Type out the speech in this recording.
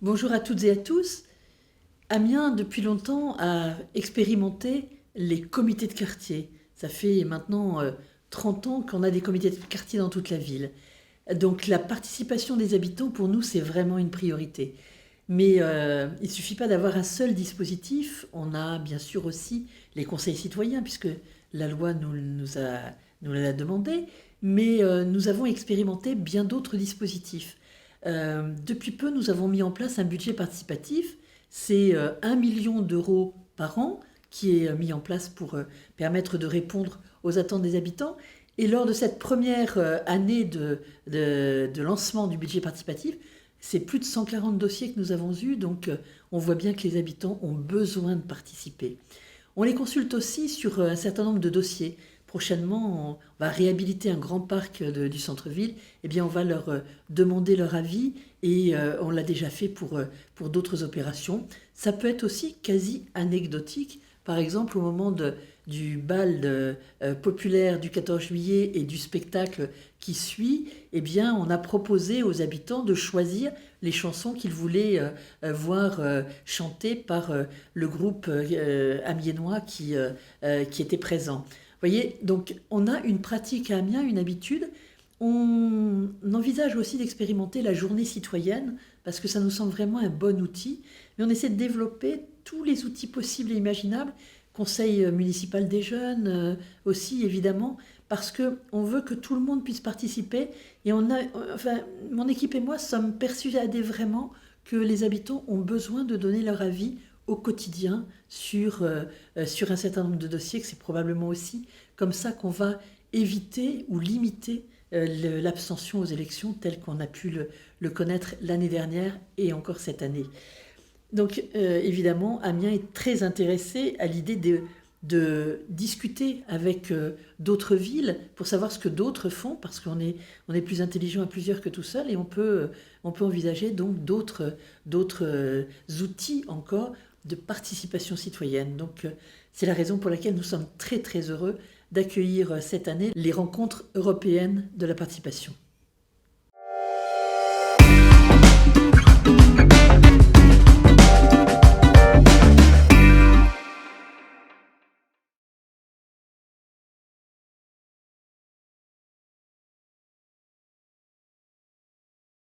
Bonjour à toutes et à tous. Amiens, depuis longtemps, a expérimenté les comités de quartier. Ça fait maintenant 30 ans qu'on a des comités de quartier dans toute la ville. Donc la participation des habitants, pour nous, c'est vraiment une priorité. Mais il ne suffit pas d'avoir un seul dispositif. On a bien sûr aussi les conseils citoyens, puisque la loi nous l'a demandé. Mais nous avons expérimenté bien d'autres dispositifs. Depuis peu, nous avons mis en place un budget participatif. C'est 1 million d'euros par an qui est mis en place pour permettre de répondre aux attentes des habitants. Et lors de cette première année de lancement du budget participatif, c'est plus de 140 dossiers que nous avons eus, donc on voit bien que les habitants ont besoin de participer. On les consulte aussi sur un certain nombre de dossiers. Prochainement, on va réhabiliter un grand parc du centre-ville. Eh bien, on va leur demander leur avis et on l'a déjà fait pour d'autres opérations. Ça peut être aussi quasi anecdotique. Par exemple, au moment du bal populaire du 14 juillet et du spectacle qui suit, eh bien, on a proposé aux habitants de choisir les chansons qu'ils voulaient voir chantées par le groupe amiénois qui était présent. Vous voyez, donc on a une pratique à Amiens, une habitude. On envisage aussi d'expérimenter la journée citoyenne parce que ça nous semble vraiment un bon outil. Mais on essaie de développer tous les outils possibles et imaginables. Conseil municipal des jeunes aussi, évidemment, parce qu'on veut que tout le monde puisse participer. Et mon équipe et moi sommes persuadés vraiment que les habitants ont besoin de donner leur avis au quotidien sur un certain nombre de dossiers, que c'est probablement aussi comme ça qu'on va éviter ou limiter l'abstention aux élections telle qu'on a pu le connaître l'année dernière et encore cette année. Donc évidemment, Amiens est très intéressé à l'idée de discuter avec d'autres villes pour savoir ce que d'autres font, parce qu'on est plus intelligent à plusieurs que tout seul, et on peut envisager donc d'autres outils encore de participation citoyenne. Donc c'est la raison pour laquelle nous sommes très très heureux d'accueillir cette année les rencontres européennes de la participation.